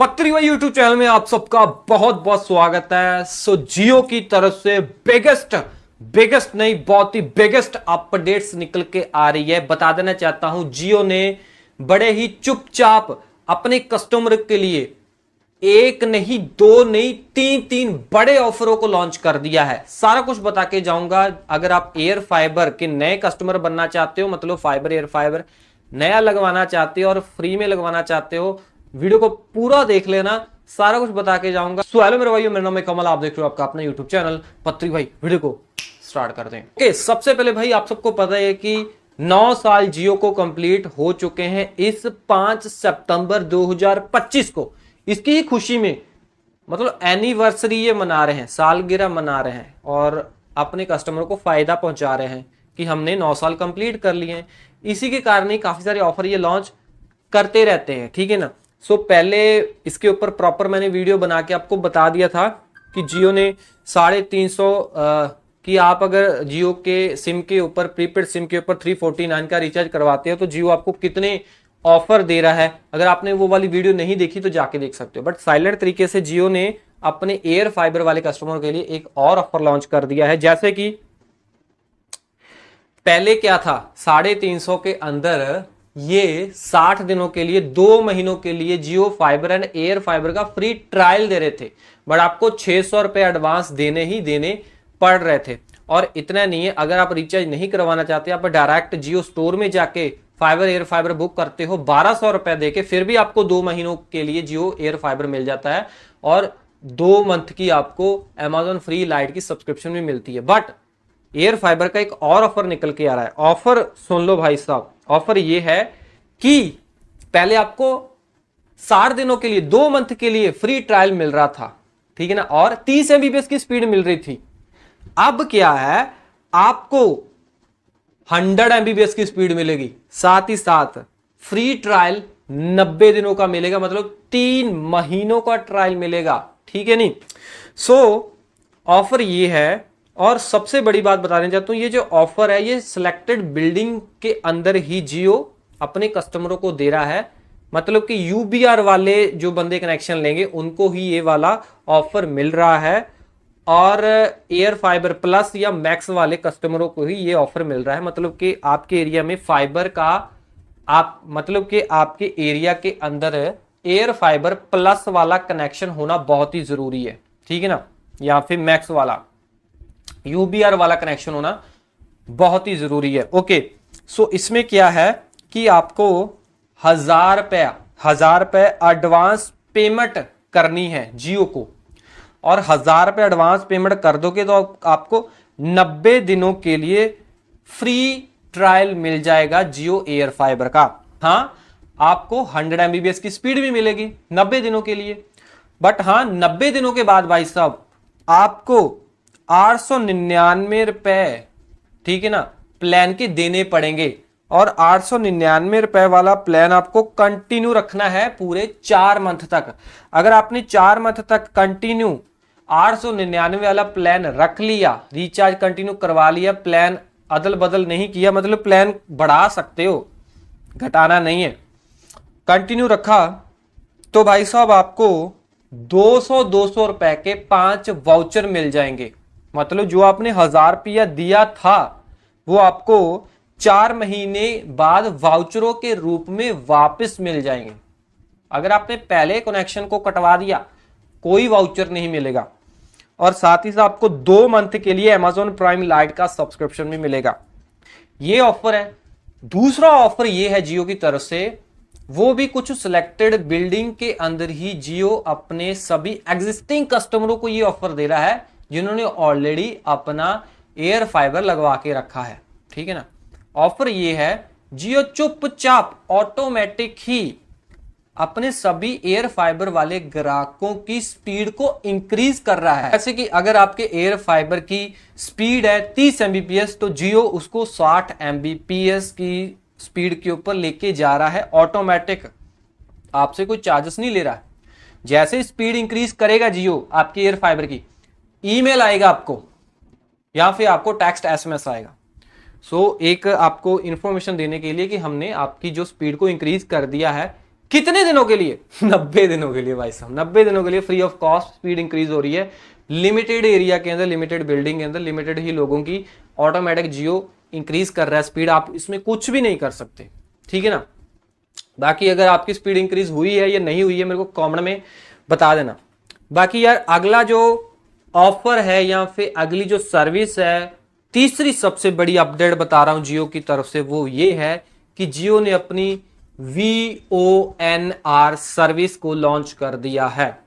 पत्रीवा YouTube channel में आप सबका बहुत बहुत स्वागत है। जियो की तरफ से बिगेस्ट नहीं, बहुत ही बिगेस्ट अपडेट्स निकल के आ रही है। बता देना चाहता हूं, जियो ने बड़े ही चुपचाप अपने कस्टमर के लिए एक नहीं, दो नहीं, तीन बड़े ऑफरों को लॉन्च कर दिया है। सारा कुछ बता के जाऊंगा। अगर आप एयर फाइबर के नए कस्टमर बनना चाहते हो, मतलब फाइबर एयर फाइबर नया लगवाना चाहते हो और फ्री में लगवाना चाहते हो, वीडियो को पूरा देख लेना, सारा कुछ बता के जाऊंगा। सो हेलो मेरे भाइयों, मेरा नाम है कमल, आप देख रहे हो आपका अपना यूट्यूब चैनल पत्री भाई। वीडियो को स्टार्ट करते हैं। ओके, सबसे पहले भाई आप सबको पता है कि 9 साल जियो को कंप्लीट हो चुके हैं इस 5 सितंबर 2025 को। इसकी ही खुशी में, मतलब एनिवर्सरी ये मना रहे हैं, सालगिरह मना रहे हैं और अपने कस्टमर को फायदा पहुंचा रहे हैं कि हमने 9 साल कंप्लीट कर लिए हैं। इसी के कारण ही काफी सारे ऑफर ये लॉन्च करते रहते हैं, ठीक है ना। पहले इसके ऊपर प्रॉपर मैंने वीडियो बना के आपको बता दिया था कि जियो ने 350 कि आप अगर जियो के सिम के ऊपर, प्रीपेड सिम के ऊपर 349 का रिचार्ज करवाते हो तो जियो आपको कितने ऑफर दे रहा है। अगर आपने वो वाली वीडियो नहीं देखी तो जाके देख सकते हो। बट साइलेंट तरीके से जियो ने अपने एयर फाइबर वाले कस्टमर के लिए एक और ऑफर लॉन्च कर दिया है। जैसे कि पहले क्या था, 350 के अंदर ये 60 दिनों के लिए, 2 महीनों के लिए जियो फाइबर एंड एयर फाइबर का फ्री ट्रायल दे रहे थे। बट आपको 600 रुपए एडवांस देने पड़ रहे थे। और इतना नहीं है, अगर आप रिचार्ज नहीं करवाना चाहते, आप डायरेक्ट जियो स्टोर में जाके फाइबर एयर फाइबर बुक करते हो 1200 रुपए देके, फिर भी आपको 2 महीनों के लिए जियो एयर फाइबर मिल जाता है और 2 मंथ की आपको अमेजॉन फ्री लाइट की सब्सक्रिप्शन भी मिलती है। बट एयर फाइबर का एक और ऑफर निकल के आ रहा है। ऑफर सुन लो भाई साहब, ऑफर ये है कि पहले आपको 60 दिनों के लिए, 2 मंथ के लिए फ्री ट्रायल मिल रहा था, ठीक है ना, और 30 MBPS की स्पीड मिल रही थी। अब क्या है, आपको 100 MBPS की स्पीड मिलेगी, साथ ही साथ फ्री ट्रायल 90 दिनों का मिलेगा, मतलब 3 महीनों का ट्रायल मिलेगा, ठीक है नहीं। ऑफर ये है। और सबसे बड़ी बात बताने चाहता हूं, ये जो ऑफर है ये सिलेक्टेड बिल्डिंग के अंदर ही जियो अपने कस्टमरों को दे रहा है। मतलब कि UBR वाले जो बंदे कनेक्शन लेंगे उनको ही ये वाला ऑफर मिल रहा है और एयर फाइबर प्लस या मैक्स वाले कस्टमरों को ही ये ऑफर मिल रहा है। मतलब कि आपके एरिया में फाइबर का, आप मतलब कि आपके एरिया के अंदर एयर फाइबर प्लस वाला कनेक्शन होना बहुत ही जरूरी है, ठीक है ना, या फिर मैक्स वाला UBR वाला कनेक्शन होना बहुत ही जरूरी है। ओके, इसमें क्या है कि आपको 1000 रुपए एडवांस पेमेंट करनी है जियो को, और 1000 रुपए एडवांस पेमेंट कर दोगे तो आपको 90 दिनों के लिए फ्री ट्रायल मिल जाएगा जियो एयर फाइबर का। हाँ, आपको 100 MBPS की स्पीड भी मिलेगी 90 दिनों के लिए। बट हाँ, 90 दिनों के बाद भाई साहब आपको 899 रुपए, ठीक है ना, प्लान के देने पड़ेंगे। और 899 रुपए वाला प्लान आपको कंटिन्यू रखना है पूरे 4 मंथ तक। अगर आपने 4 मंथ तक कंटिन्यू 899 वाला प्लान रख लिया, रिचार्ज कंटिन्यू करवा लिया, प्लान अदल बदल नहीं किया, मतलब प्लान बढ़ा सकते हो, घटाना नहीं है, कंटिन्यू रखा, तो भाई साहब आपको 200 रुपए के 5 वाउचर मिल जाएंगे। मतलब जो आपने 1000 रुपया दिया था वो आपको 4 महीने बाद वाउचरों के रूप में वापस मिल जाएंगे। अगर आपने पहले कनेक्शन को कटवा दिया कोई वाउचर नहीं मिलेगा। और साथ ही साथ आपको 2 मंथ के लिए अमेजॉन प्राइम लाइट का सब्सक्रिप्शन भी मिलेगा। ये ऑफर है। दूसरा ऑफर ये है जियो की तरफ से, वो भी कुछ सिलेक्टेड बिल्डिंग के अंदर ही जियो अपने सभी एग्जिस्टिंग कस्टमरों को ये ऑफर दे रहा है जिन्होंने ऑलरेडी अपना एयर फाइबर लगवा के रखा है, ठीक है ना। ऑफर ये है, जियो चुपचाप ऑटोमेटिक ही अपने सभी एयर फाइबर वाले ग्राहकों की स्पीड को इंक्रीज कर रहा है। जैसे कि अगर आपके एयर फाइबर की स्पीड है 30 MBPS तो जियो उसको 60 MBPS की स्पीड के ऊपर लेके जा रहा है ऑटोमेटिक, आपसे कोई चार्जेस नहीं ले रहा है। जैसे स्पीड इंक्रीज करेगा जियो आपकी एयर फाइबर की, ईमेल आएगा आपको या फिर आपको टेक्स्ट SMS आएगा। एक आपको इंफॉर्मेशन देने के लिए कि हमने आपकी जो स्पीड को इंक्रीज कर दिया है कितने दिनों के लिए? 90 दिनों के लिए भाई साहब, 90 दिनों के लिए free of cost speed increase हो रही है। लिमिटेड एरिया के अंदर, लिमिटेड बिल्डिंग के अंदर, लिमिटेड ही लोगों की ऑटोमेटिक जियो इंक्रीज कर रहा है स्पीड, आप इसमें कुछ भी नहीं कर सकते, ठीक है ना। बाकी अगर आपकी स्पीड इंक्रीज हुई है या नहीं हुई है, मेरे को कमेंट में बता देना। बाकी यार अगला जो ऑफर है या फिर अगली जो सर्विस है, तीसरी सबसे बड़ी अपडेट बता रहा हूं जियो की तरफ से, वो ये है कि जियो ने अपनी VONR सर्विस को लॉन्च कर दिया है।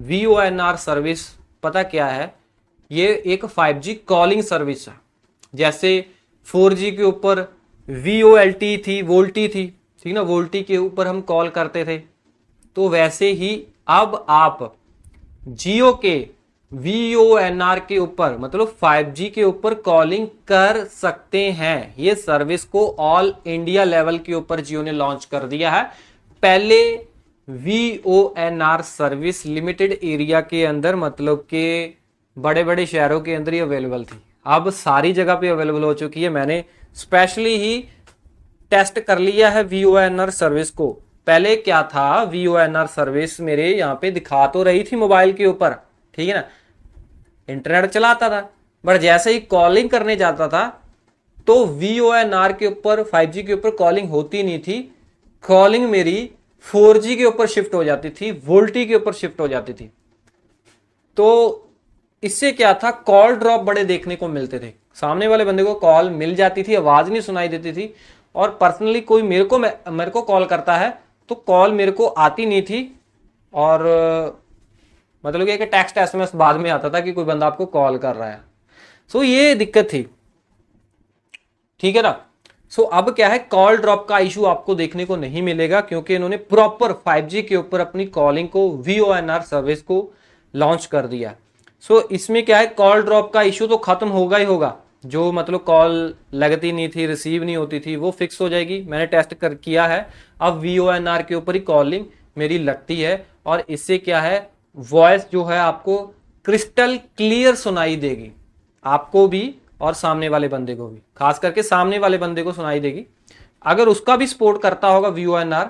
VONR सर्विस पता क्या है? ये एक 5G कॉलिंग सर्विस है। जैसे 4G के ऊपर VOLT थी, वोल्टी थी, ठीक ना, वोल्टी के ऊपर हम कॉल करते थे, तो वैसे ही अब आप जियो के VONR के ऊपर मतलब 5G के ऊपर कॉलिंग कर सकते हैं। ये सर्विस को ऑल इंडिया लेवल के ऊपर जियो ने लॉन्च कर दिया है। पहले VONR सर्विस लिमिटेड एरिया के अंदर मतलब के बड़े बड़े शहरों के अंदर ही अवेलेबल थी, अब सारी जगह पे अवेलेबल हो चुकी है। मैंने स्पेशली ही टेस्ट कर लिया है VONR सर्विस को। पहले क्या था, VONR सर्विस मेरे यहाँ पे दिखा तो रही थी मोबाइल के ऊपर, ठीक है ना, इंटरनेट चलाता था, बट जैसे ही कॉलिंग करने जाता था तो VONR के ऊपर 5G के ऊपर कॉलिंग होती नहीं थी। कॉलिंग मेरी 4G के ऊपर शिफ्ट हो जाती थी, वोल्टी के ऊपर शिफ्ट हो जाती थी। तो इससे क्या था, कॉल ड्रॉप बड़े देखने को मिलते थे। सामने वाले बंदे को कॉल मिल जाती थी, आवाज नहीं सुनाई देती थी, और पर्सनली कोई मेरे को कॉल करता है तो कॉल मेरे को आती नहीं थी, और मतलब कि टेक्स्ट SMS बाद में आता था कि कोई बंदा आपको कॉल कर रहा है। सो ये दिक्कत थी, ठीक है ना। सो अब क्या है, कॉल ड्रॉप का इशू आपको देखने को नहीं मिलेगा, क्योंकि इन्होंने प्रॉपर 5G के ऊपर अपनी कॉलिंग को VONR सर्विस को लॉन्च कर दिया। सो इसमें क्या है, कॉल ड्रॉप का इशू तो खत्म होगा ही होगा। जो मतलब कॉल लगती नहीं थी, रिसीव नहीं होती थी, वो फिक्स हो जाएगी। मैंने टेस्ट किया है, अब VONR के ऊपर ही कॉलिंग मेरी लगती है, और इससे क्या है, वॉइस जो है आपको क्रिस्टल क्लियर सुनाई देगी, आपको भी और सामने वाले बंदे को भी, खास करके सामने वाले बंदे को सुनाई देगी। अगर उसका भी सपोर्ट करता होगा VONR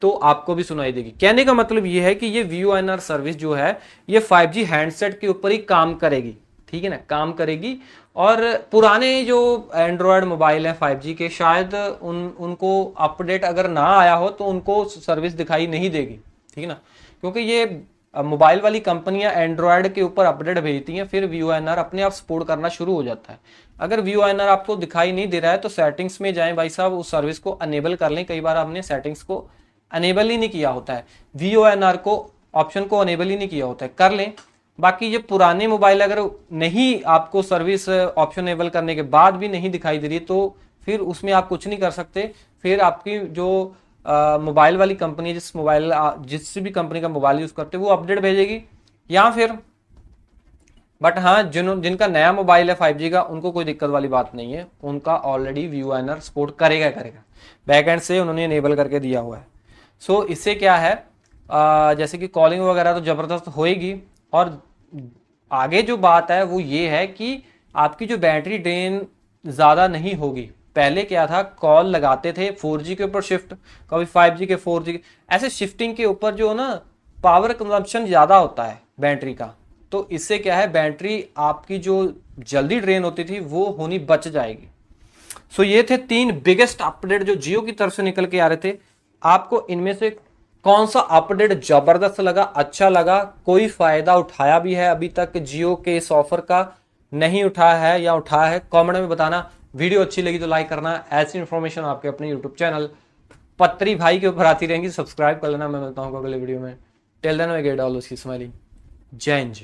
तो आपको भी सुनाई देगी। कहने का मतलब ये है कि ये VONR सर्विस जो है ये 5G हैंडसेट के ऊपर ही काम करेगी, ठीक है ना, काम करेगी। और पुराने जो एंड्रॉयड मोबाइल है 5G के, शायद उनको अपडेट अगर ना आया हो तो उनको सर्विस दिखाई नहीं देगी, ठीक है ना, क्योंकि ये मोबाइल वाली कंपनियां एंड्रॉयड के ऊपर अपडेट भेजती हैं, फिर VONR अपने आप सपोर्ट करना शुरू हो जाता है। अगर VONR आपको दिखाई नहीं दे रहा है तो सेटिंग्स में जाएं भाई साहब, उस सर्विस को अनेबल कर लें। कई बार आपने सेटिंग्स को अनेबल ही नहीं किया होता है, VONR को ऑप्शन को अनेबल ही नहीं किया होता है, कर लें। बाकी ये पुराने मोबाइल अगर नहीं, आपको सर्विस ऑप्शन अनेबल करने के बाद भी नहीं दिखाई दे रही, तो फिर उसमें आप कुछ नहीं कर सकते। फिर आपकी जो मोबाइल वाली कंपनी, जिस भी कंपनी का मोबाइल यूज करते हैं वो अपडेट भेजेगी, या फिर बट हाँ जिनका नया मोबाइल है 5G का, उनको कोई दिक्कत वाली बात नहीं है, उनका ऑलरेडी VONR सपोर्ट करेगा बैकएंड से उन्होंने इनेबल करके दिया हुआ है। सो इससे क्या है, जैसे कि कॉलिंग वगैरह तो जबरदस्त होएगी। और आगे जो बात है वो ये है कि आपकी जो बैटरी ड्रेन ज्यादा नहीं होगी। पहले क्या था, कॉल लगाते थे 4G के ऊपर शिफ्ट, कभी 5G के 4G, ऐसे शिफ्टिंग के ऊपर जो ना पावर कंजम्पशन ज्यादा होता है बैटरी का, तो इससे क्या है, बैटरी आपकी जो जल्दी ड्रेन होती थी वो होनी बच जाएगी। सो ये थे 3 बिगेस्ट अपडेट जो जियो की तरफ से निकल के आ रहे थे। आपको इनमें से कौन सा अपडेट जबरदस्त लगा, अच्छा लगा, कोई फायदा उठाया भी है अभी तक जियो के इस ऑफर का, नहीं उठाया है या उठाया है, कमेंट में बताना। वीडियो अच्छी लगी तो लाइक करना। ऐसी इन्फॉर्मेशन आपके अपने यूट्यूब चैनल पत्री भाई के ऊपर आती रहेंगी, सब्सक्राइब कर लेना। मैं मिलता हूँ अगले वीडियो में। Till then we get all उसकी स्माइलिंग। जय हिंद।